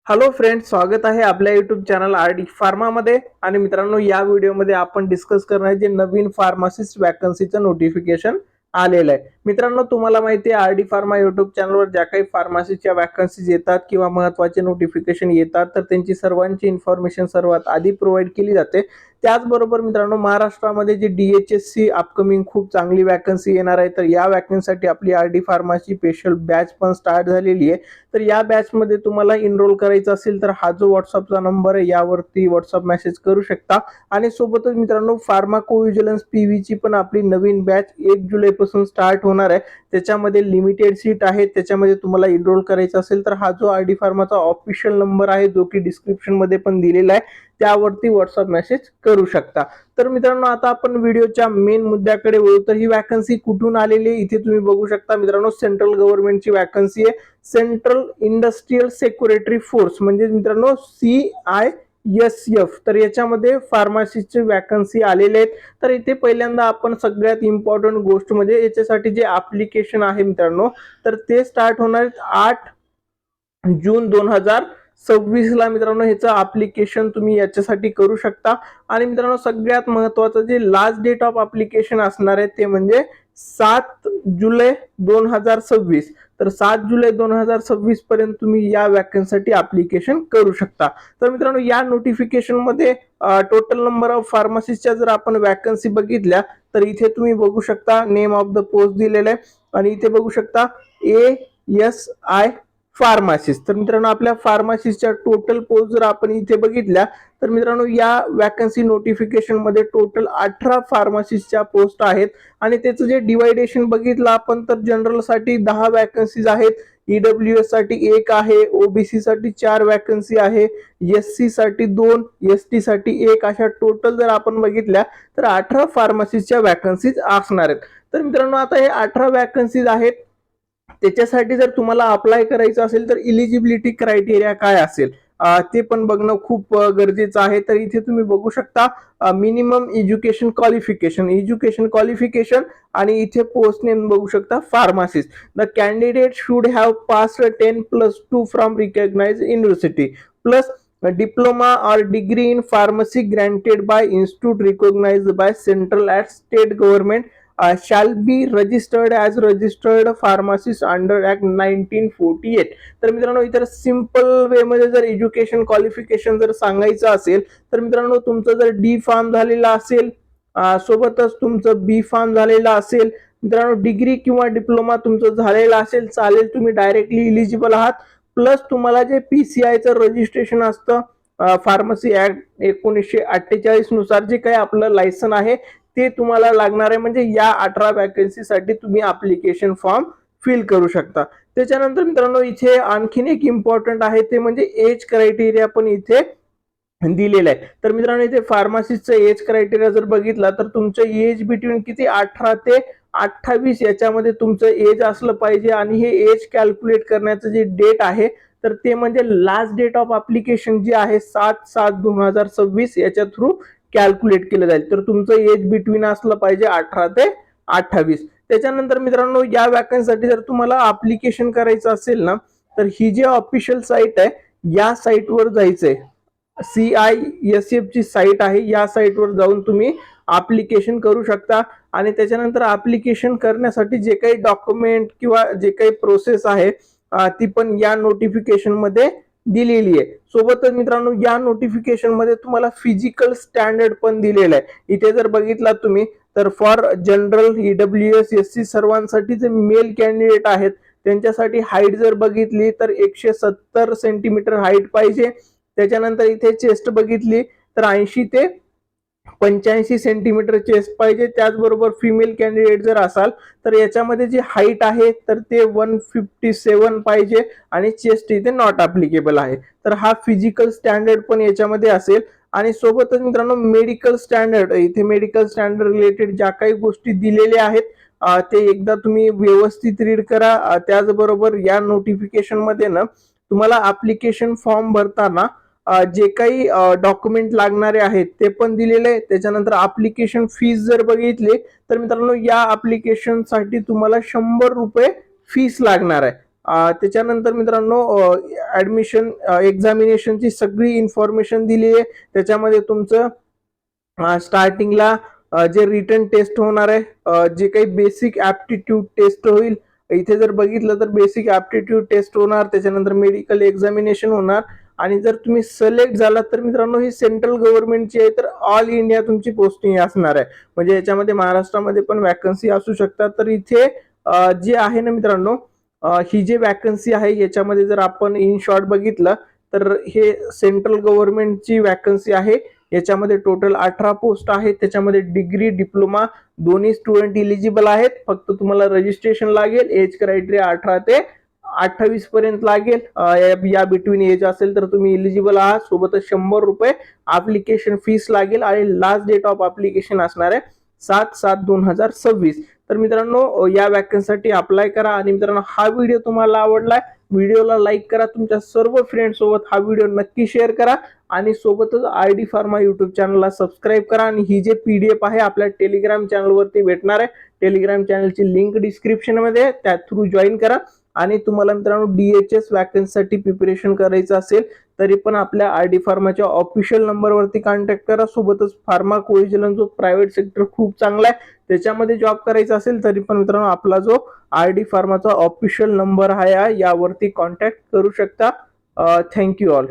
Hello friends, स्वागत आहे आपल्या युट्यूब चॅनल आर डी फार्मामध्ये. आणि मित्रांनो, या व्हिडिओमध्ये आपण डिस्कस करणार आहे जे नवीन फार्मासिस्ट वॅकन्सीचं नोटिफिकेशन आलेलं आहे. मित्रांनो, तुम्हाला माहिती आहे आर डी फार्मा युट्यूब चॅनलवर ज्या काही फार्मसीच्या वॅकन्सीज येतात किंवा महत्त्वाचे नोटिफिकेशन येतात तर त्यांची सर्वांची इन्फॉर्मेशन सर्वात आधी प्रोव्हाइड केली जाते. त्याचबरोबर मित्रांनो, महाराष्ट्रामध्ये जी DHSC अपकमिंग खूप चांगली वॅकन्सी येणार आहे, तर या वॅकन्सीसाठी आपली आर डी फार्माची स्पेशल बॅच पण स्टार्ट झालेली आहे. तर या बॅच मध्ये तुम्हाला एनरोल करायचं असेल तर हा जो व्हॉट्सअपचा नंबर आहे यावरती व्हॉट्सअप मेसेज करू शकता. आणि सोबतच मित्रांनो, फार्माकोव्हिजिलन्स पीव्हीची पण आपली नवीन बॅच 1 जुलै पासून स्टार्ट होणार आहे. त्याच्यामध्ये लिमिटेड सीट आहे. त्याच्यामध्ये तुम्हाला एनरोल करायचं असेल तर हा जो आर डी फार्माचा ऑफिशियल नंबर आहे जो की डिस्क्रिप्शन मध्ये पण दिलेला आहे त्यावरती व्हॉट्सअप मेसेज करू शकता. तर मित्रांनो, आता आपण व्हिडिओच्या मेन मुद्द्याकडे वळू. तर ही वॅकन्सी कुठून आलेली आहे इथे तुम्ही बघू शकता. मित्रांनो, सेंट्रल गव्हर्नमेंटची वॅकन्सी आहे. सेंट्रल इंडस्ट्रियल सेक्युरिटरी फोर्स म्हणजे मित्रांनो CISF. तर याच्यामध्ये फार्मसीचे वॅकन्सी आलेले आहेत. तर इथे पहिल्यांदा आपण सगळ्यात इम्पॉर्टंट गोष्ट म्हणजे याच्यासाठी जे ऍप्लिकेशन आहे मित्रांनो, तर ते स्टार्ट होणार 8 जून 2026 ला. मित्रांनो, ह्याचं ऍप्लिकेशन तुम्ही याच्यासाठी करू शकता. आणि मित्रांनो, सगळ्यात महत्वाचं जे लास्ट डेट ऑफ ऍप्लिकेशन असणार आहे ते म्हणजे 7 जुलै 2026. तर 7 जुलै 2026 पर्यंत तुम्ही या वॅकन्सीसाठी ऍप्लिकेशन करू शकता. तर मित्रांनो, या नोटिफिकेशन मध्ये टोटल नंबर ऑफ फार्मसिस्टच्या जर आपण वॅकन्सी बघितल्या तर इथे तुम्ही बघू शकता नेम ऑफ द पोस्ट दिलेलं आहे. आणि इथे बघू शकता ASI फार्मासिस्ट. तर मित्रांनो, आपल्या फार्मासिस्टच्या टोटल पोस्ट जर आपण इथे बघितल्या तर मित्रांनो, या वॅकन्सी नोटिफिकेशन मध्ये टोटल 18 फार्मासिस्टच्या पोस्ट आहेत. आणि त्याचं जे डिवायडेशन बघितलं आपण तर जनरल साठी 10 वॅकन्सीज आहेत, EWS साठी 1 आहे, OBC साठी 4 वॅकन्सी आहे, SC साठी 2, ST साठी 1, अशा टोटल जर आपण बघितल्या तर 18 फार्मसिस्टच्या वॅकन्सीज असणार आहेत. तर मित्रांनो, आता हे 18 वॅकन्सीज आहेत. त्याच्यासाठी जर तुम्हाला अप्लाय करायचं असेल तर इलिजिबिलिटी क्रायटेरिया काय असेल ते पण बघणं खूप गरजेचं आहे. तर इथे तुम्ही बघू शकता मिनिमम एज्युकेशन क्वालिफिकेशन आणि इथे पोस्ट नेम बघू शकता pharmacist. The candidate should have passed 10+2 from recognised university plus diploma or degree in pharmacy granted by institute recognized by central and state government shall be registered as registered pharmacist under Act 1948. तर मित्रांनो, इतर simple way मध्ये जर education qualification जर सांगायचं असेल तर मित्रांनो, तुमचं जर D फार्म झालेला असेल सोबतच तुमचं B फार्म झालेला असेल, मित्रांनो डिग्री किंवा डिप्लोमा तुमचं झालेला असेल चालेल, तुम्ही डायरेक्टली इलिजिबल आहात. प्लस तुम्हाला जे PCIचं रजिस्ट्रेशन असतं फार्मसी ऍक्ट 1948 नुसार जे काही आपलं लायसन आहे ते तुम्हाला लागणार आहे. म्हणजे या 18 वॅकन्सीसाठी तुम्ही ऍप्लिकेशन फॉर्म फिल करू शकता. त्याच्यानंतर मित्रांनो, इथे आणखीन एक इम्पॉर्टंट आहे ते म्हणजे एज क्रायटेरिया पण इथे दिलेलं आहे. तर मित्रांनो, इथे फार्मासिस्टचं एज क्रायटेरिया जर बघितला तर तुमचं एज बिटवीन किती 18 ते 28 याच्यामध्ये तुमचं एज असलं पाहिजे. आणि हे एज कॅल्क्युलेट करण्याचं जे डेट आहे तर ते म्हणजे लास्ट डेट ऑफ ऍप्लिकेशन जी आहे 7/7/2026 याच्या थ्रू कॅल्क्युलेट केलं जाईल. तर तुमचं एज बिटवीन असलं पाहिजे 18 ते 28. त्याच्यानंतर मित्रांनो, या वॅकन्सीसाठी जर तुम्हाला ऍप्लिकेशन करायचं असेल ना तर ही जी ऑफिशियल साईट आहे या साईटवर जायचंय. CISF ची साईट आहे, या साईटवर जाऊन तुम्ही ऍप्लिकेशन करू शकता. आणि त्याच्यानंतर ऍप्लिकेशन करण्यासाठी जे काही डॉक्युमेंट किंवा जे काही प्रोसेस आहे ती पण या नोटिफिकेशन मध्ये दिलेली आहे. सोबतच मित्रांनो, या नोटिफिकेशन मध्ये तुम्हाला फिजिकल स्टँडर्ड पण दिलेलं आहे. इथे जर बघितला तुम्ही तर फॉर जनरल EWS SC सर्वांसाठी जे मेल कॅन्डिडेट आहेत त्यांच्यासाठी हाईट जर बघितली तर 170 सेंटीमीटर हाईट पाहिजे. त्याच्यानंतर इथे चेस्ट बघितली तर 80 ते 85 सेंटीमीटर चेस्ट पाहिजे. त्याचबरोबर फिमेल कॅन्डिडेट जर असाल तर याच्यामध्ये जी हाईट आहे तर ते 157 पाहिजे आणि चेस्ट इथे नॉट अप्लिकेबल आहे. तर हा फिजिकल स्टँडर्ड पण याच्यामध्ये असेल. आणि सोबतच मित्रांनो, मेडिकल स्टँडर्ड, इथे मेडिकल स्टँडर्ड रिलेटेड ज्या काही गोष्टी दिलेल्या आहेत ते एकदा तुम्ही व्यवस्थित रीड करा. त्याचबरोबर या नोटिफिकेशन मध्ये ना तुम्हाला ऍप्लिकेशन फॉर्म भरताना जे काही डॉक्युमेंट लागणारे आहेत ते पण दिलेले आहे. त्याच्यानंतर ऍप्लिकेशन फीस जर बघितली तर मित्रांनो, या ऍप्लिकेशन साठी तुम्हाला 100 रुपये फीस लागणार आहे. त्याच्यानंतर मित्रांनो ऍडमिशन एक्झामिनेशनची सगळी इन्फॉर्मेशन दिली आहे. त्याच्यामध्ये तुमचं स्टार्टिंगला जे रिटन टेस्ट होणार आहे, जे काही बेसिक ऍप्टिट्यूड टेस्ट होईल, इथे जर बघितलं तर बेसिक ऍप्टिट्यूड टेस्ट होणार, त्याच्यानंतर मेडिकल एक्झामिनेशन होणार. आणि जर तुम्ही सिलेक्ट झालात तर मित्रांनो ही सेंट्रल गव्हर्नमेंटची आहे, तर ऑल इंडिया तुमची पोस्टिंग असणार आहे. म्हणजे याच्यामध्ये महाराष्ट्रामध्ये पण वॅकन्सी असू शकतात. तर इथे जे आहे ना मित्रांनो, ही जी वॅकन्सी आहे याच्यामध्ये जर आपण इन शॉर्ट बघितलं तर हे सेंट्रल गव्हर्नमेंटची वॅकन्सी आहे. याच्यामध्ये टोटल 18 पोस्ट आहेत. त्याच्यामध्ये डिग्री डिप्लोमा दोन्ही स्टुडंट इलिजिबल आहेत. फक्त तुम्हाला रजिस्ट्रेशन लागेल. एज क्रायटेरिया 18 ते 28 पर्यंत लागेल. या बिटवीन एज असेल तर तुम्ही इलिजिबल आहात. सोबतच 100 रुपये ऍप्लिकेशन फीस लागेल आणि लास्ट डेट ऑफ ऍप्लिकेशन असणार आहे 7/7/2026. तर मित्रांनो या वॅकन्सीसाठी अप्लाय करा. आणि मित्रांनो हा व्हिडिओ तुम्हाला आवडलाय, व्हिडिओला लाईक करा, तुमच्या सर्व फ्रेंड सोबत हा व्हिडिओ नक्की शेअर करा आणि सोबतच ID फार्मा युट्यूब चॅनलला सबस्क्राईब करा. आणि ही जे PDF आहे आपल्या टेलिग्राम चॅनलवरती भेटणार आहे. टेलिग्राम चॅनलची लिंक डिस्क्रिप्शन मध्ये आहे, त्या थ्रू जॉईन करा. आणि तुम्हाला मित्रांनो DHS वॅकन्सीसाठी प्रिपरेशन करायचं असेल तरी पण आपल्या ID फार्माच्या ऑफिशियल नंबरवरती कॉन्टॅक्ट करा. सोबतच फार्मा कोविजिलन्स जो प्रायव्हेट सेक्टर खूप चांगला आहे त्याच्यामध्ये जॉब करायचा असेल तरी पण मित्रांनो आपला जो ID फार्माचा ऑफिशियल नंबर आहे यावरती कॉन्टॅक्ट करू शकता. Thank you all.